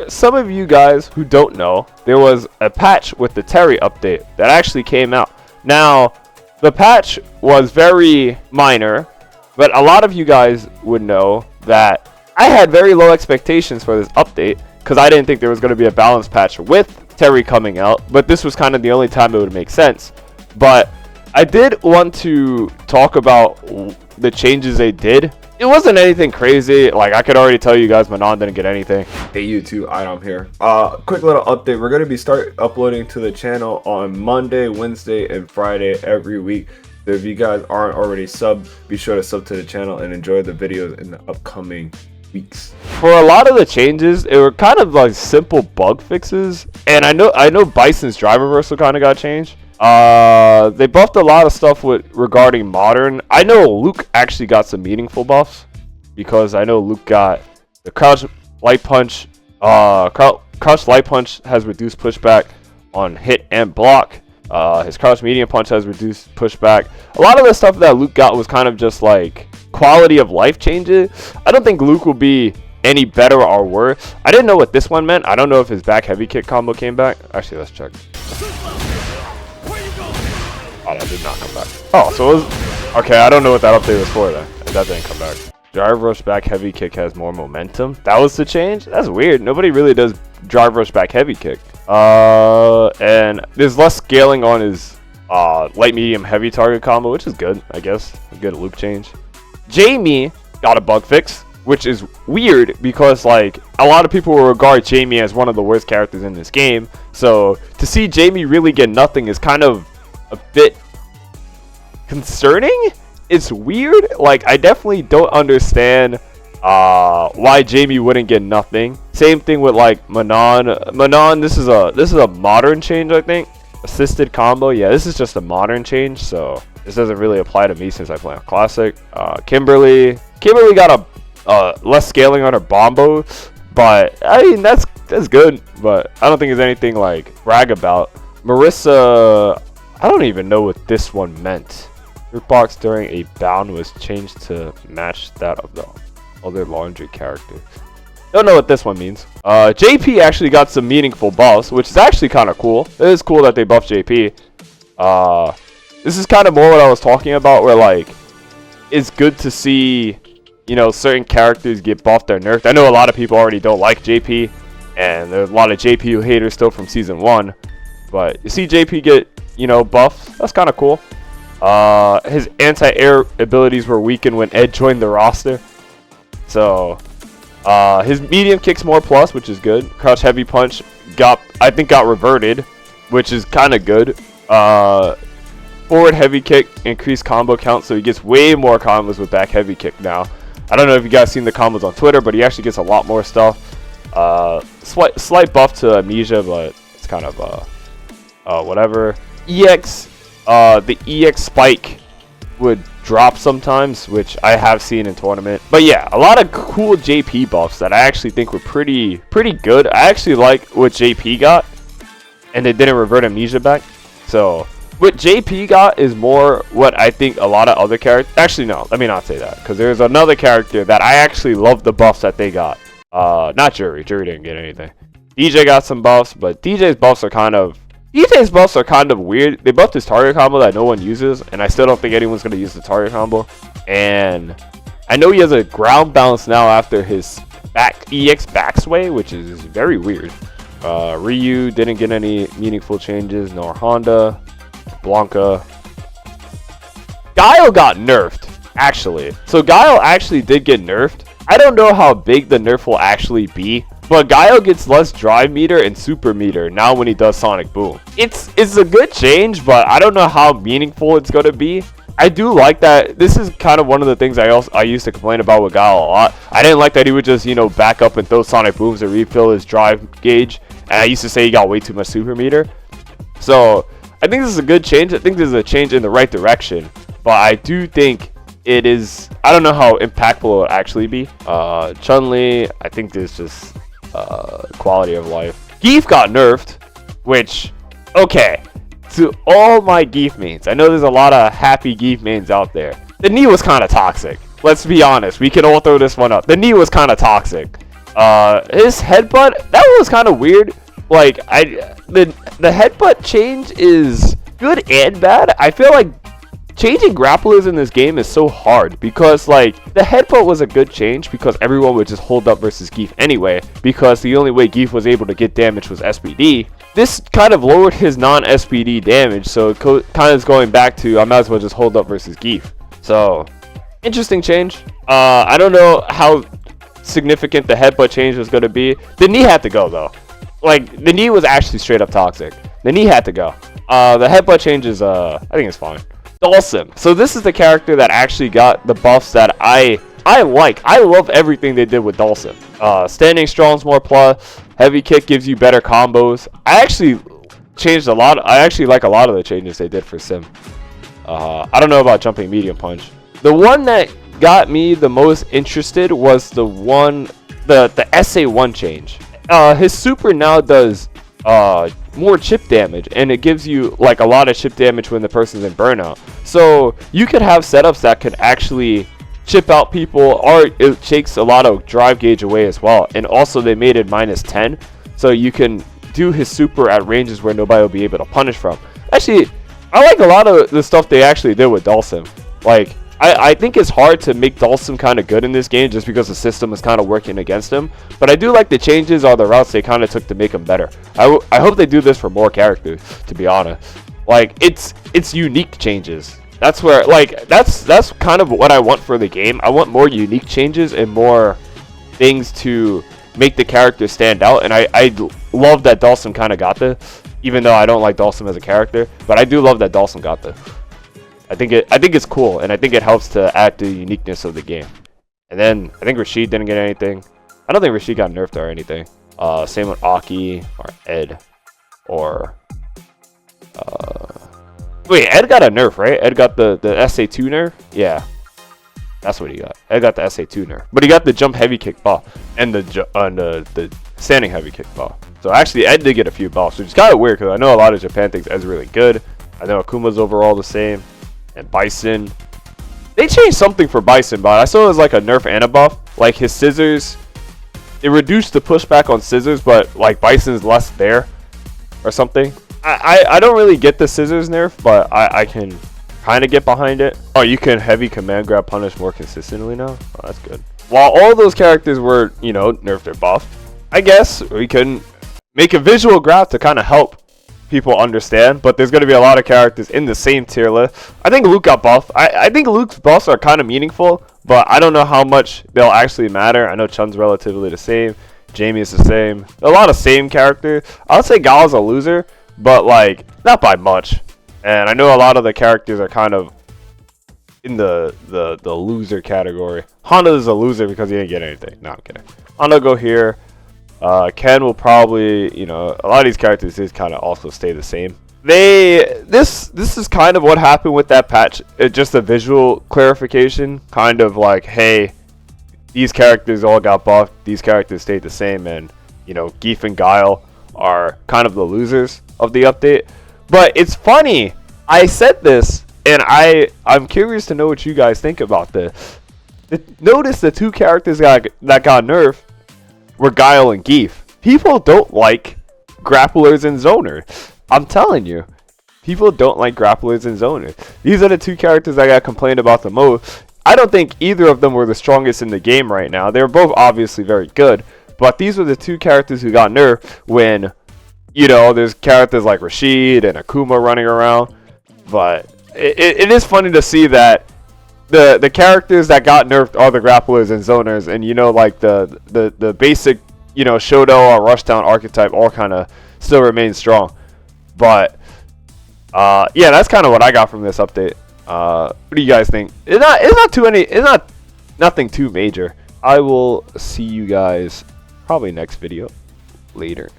some of you guys who don't know, there was a patch with the Terry update that actually came out. Now, the patch was very minor, but a lot of you guys would know that I had very low expectations for this update because I didn't think there was going to be a balance patch with Terry coming out, but this was kind of the only time it would make sense. But I did want to talk about the changes they did. It wasn't anything crazy. Like, I could already tell you guys Manon didn't get anything. Hey YouTube, iDom here. Quick little update. We're going to start uploading to the channel on Monday, Wednesday, and Friday every week. So if you guys aren't already subbed, be sure to sub to the channel and enjoy the videos in the upcoming weeks. For a lot of the changes, it were kind of like simple bug fixes. And I know Bison's drive reversal kind of got changed. They buffed a lot of stuff regarding modern. I know Luke actually got some meaningful buffs because I know Luke got the crouch light punch. Crouch light punch has reduced pushback on hit and block. His crouch medium punch has reduced pushback. A lot of the stuff that Luke got was kind of just like quality of life changes. I don't think Luke will be any better or worse. I didn't know what this one meant. I don't know if his back heavy kick combo came back. Actually, let's check. Oh, that did not come back. Oh, so it was... Okay, I don't know what that update was for then. That didn't come back. Drive rush back heavy kick has more momentum. That was the change? That's weird. Nobody really does drive rush back heavy kick. And there's less scaling on his light medium heavy target combo, which is good, I guess. A good Luke change. Jamie got a bug fix, which is weird because like a lot of people will regard Jamie as one of the worst characters in this game. So to see Jamie really get nothing is kind of a bit concerning. It's weird. Like, I definitely don't understand why Jamie wouldn't get nothing. Same thing with like Manon. This is a modern change, I think. Assisted combo. Yeah, this is just a modern change, so this doesn't really apply to me since I play on classic. Kimberly got a less scaling on her bombo, but I mean that's good, but I don't think there's anything like brag about. Marissa, I don't even know what this one meant. Box during a bound was changed to match that of the other laundry character. Don't know what this one means. JP actually got some meaningful buffs, which is actually kind of cool. It is cool that they buffed JP. This is kind of more what I was talking about, where like it's good to see, you know, certain characters get buffed or nerfed. I know a lot of people already don't like JP, and there's a lot of JP haters still from season 1. But you see JP get, you know, buffed. That's kind of cool. His anti-air abilities were weakened when Ed joined the roster. So, his medium kicks more plus, which is good. Crouch heavy punch I think got reverted, which is kind of good. Forward heavy kick increased combo count, so he gets way more combos with back heavy kick now. I don't know if you guys seen the combos on Twitter, but he actually gets a lot more stuff. Slight buff to amnesia, but it's kind of whatever. The EX spike would drop sometimes, which I have seen in tournament. But yeah, a lot of cool JP buffs that I actually think were pretty good. I actually like what JP got, and they didn't revert amnesia back. So what JP got is more what I think a lot of other characters... Actually, no, let me not say that, because there's another character that I actually love the buffs that they got. Not Jury. Jury didn't get anything. DJ got some buffs, but DJ's buffs are kind of weird. They buffed his target combo that no one uses, and I still don't think anyone's going to use the target combo. And I know he has a ground bounce now after his EX backsway, which is very weird. Ryu didn't get any meaningful changes, nor Honda. Blanca. Guile got nerfed, actually. So Guile actually did get nerfed. I don't know how big the nerf will actually be, but Guile gets less drive meter and super meter now when he does Sonic Boom. It's a good change, but I don't know how meaningful it's going to be. I do like that. This is kind of one of the things I used to complain about with Guile a lot. I didn't like that he would just, you know, back up and throw Sonic Booms to refill his drive gauge. And I used to say he got way too much super meter. So I think this is a good change. I think this is a change in the right direction. But I do think it is... I don't know how impactful it will actually be. Chun-Li, I think there's just quality of life. Geef got nerfed, which... Okay. To all my Geef mains, I know there's a lot of happy Geef mains out there. The knee was kind of toxic. Let's be honest. We can all throw this one up. The knee was kind of toxic. His headbutt, that was kind of weird. Like the headbutt change is good and bad. I feel like changing grapplers in this game is so hard because like the headbutt was a good change because everyone would just hold up versus Geef anyway, because the only way Geef was able to get damage was SPD. This kind of lowered his non-SPD damage, so it kind of is going back to I might as well just hold up versus Geef. So interesting change. I don't know how significant the headbutt change was going to be. The knee had to go though. Like the knee was actually straight up toxic. The knee had to go. The headbutt change is I think it's fine. Dhalsim. So this is the character that actually got the buffs that I like. I love everything they did with Dhalsim. Standing strong's more plus. Heavy kick gives you better combos. I actually changed a lot. I actually like a lot of the changes they did for Sim. I don't know about jumping medium punch. The one that got me the most interested was the SA1 change. His super now does more chip damage, and it gives you like a lot of chip damage when the person's in burnout. So you could have setups that could actually chip out people, or it takes a lot of drive gauge away as well. And also they made it -10, so you can do his super at ranges where nobody will be able to punish from. Actually, I like a lot of the stuff they actually did with Dhalsim. Like I think it's hard to make Dhalsim kind of good in this game just because the system is kind of working against him. But I do like the changes or the routes they kind of took to make him better. I hope they do this for more characters, to be honest. Like it's unique changes. That's where like that's kind of what I want for the game. I want more unique changes and more things to make the character stand out. And I love that Dhalsim kind of got this, even though I don't like Dhalsim as a character. But I do love that Dhalsim got this. I think it's cool, and I think it helps to add to the uniqueness of the game. And then I think Rashid didn't get anything. I don't think Rashid got nerfed or anything. Same with Aki or Ed, or wait, Ed got a nerf, right? Ed got the SA2 nerf. Yeah, that's what he got. Ed got the SA2 nerf, but he got the jump heavy kick buff and the standing heavy kick buff. So actually, Ed did get a few buffs, which is kind of weird because I know a lot of Japan thinks Ed's really good. I know Akuma's overall the same. And Bison, they changed something for Bison, but I saw it was like a nerf and a buff. Like his scissors, it reduced the pushback on scissors, but like Bison's less there or something. I don't really get the scissors nerf, but I can kind of get behind it. Oh, you can heavy command grab punish more consistently now. Oh, that's good. While all those characters were, you know, nerfed or buffed, I guess we can make a visual graph to kind of help people understand, but there's going to be a lot of characters in the same tier list. I think Luke got buffed. I think Luke's buffs are kind of meaningful, but I don't know how much they'll actually matter. I know Chun's relatively the same. Jamie is the same. A lot of same characters. I would say Gal's a loser, but like not by much. And I know a lot of the characters are kind of in the loser category. Honda is a loser because he didn't get anything. No, I'm kidding. Honda go here. Ken will probably, you know, a lot of these characters did kind of also stay the same. This is kind of what happened with that patch. Just a visual clarification, kind of like, hey, these characters all got buffed, these characters stayed the same, and you know, Geef and Guile are kind of the losers of the update. But it's funny, I said this, and I'm curious to know what you guys think about this. Notice the two characters that got nerfed were Guile and Geef. People don't like grapplers and zoners. I'm telling you, people don't like grapplers and zoners. These are the two characters that got complained about the most. I don't think either of them were the strongest in the game right now. They're both obviously very good, but these were the two characters who got nerfed when, you know, there's characters like Rashid and Akuma running around. But it is funny to see that the characters that got nerfed are the grapplers and zoners, and you know, like the basic, you know, Shoto or Rushdown archetype all kind of still remain strong. But yeah, that's kind of what I got from this update. What do you guys think? It's not nothing too major. I will see you guys probably next video. Later.